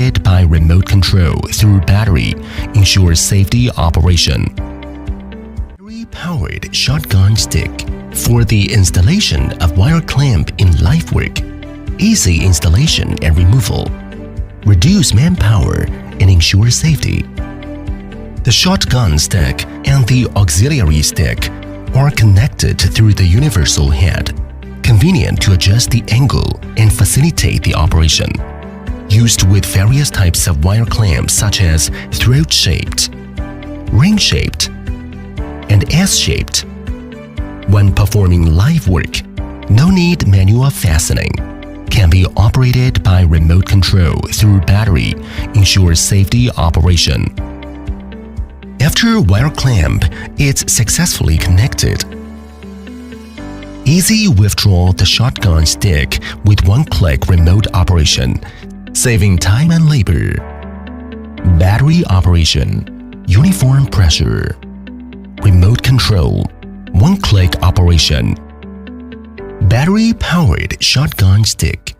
operated by remote control through battery, ensures safety operation. Battery-powered shotgun stick. For the installation of wire clamp in live work, easy installation and removal, reduce manpower and ensure safety. The shotgun stick and the auxiliary stick are connected through the universal head, convenient to adjust the angle and facilitate the operation. Used with various types of wire clamps such as throat-shaped, ring-shaped, and S-shaped. When performing live work, no need manual fastening. Can be operated by remote control through battery, ensures safety operation. After wire clamp is successfully connected, easy withdraw the shotgun stick with one-click remote operation, saving time and labor. Battery operation, uniform pressure, remote control, one-click operation. Battery-powered shotgun stick.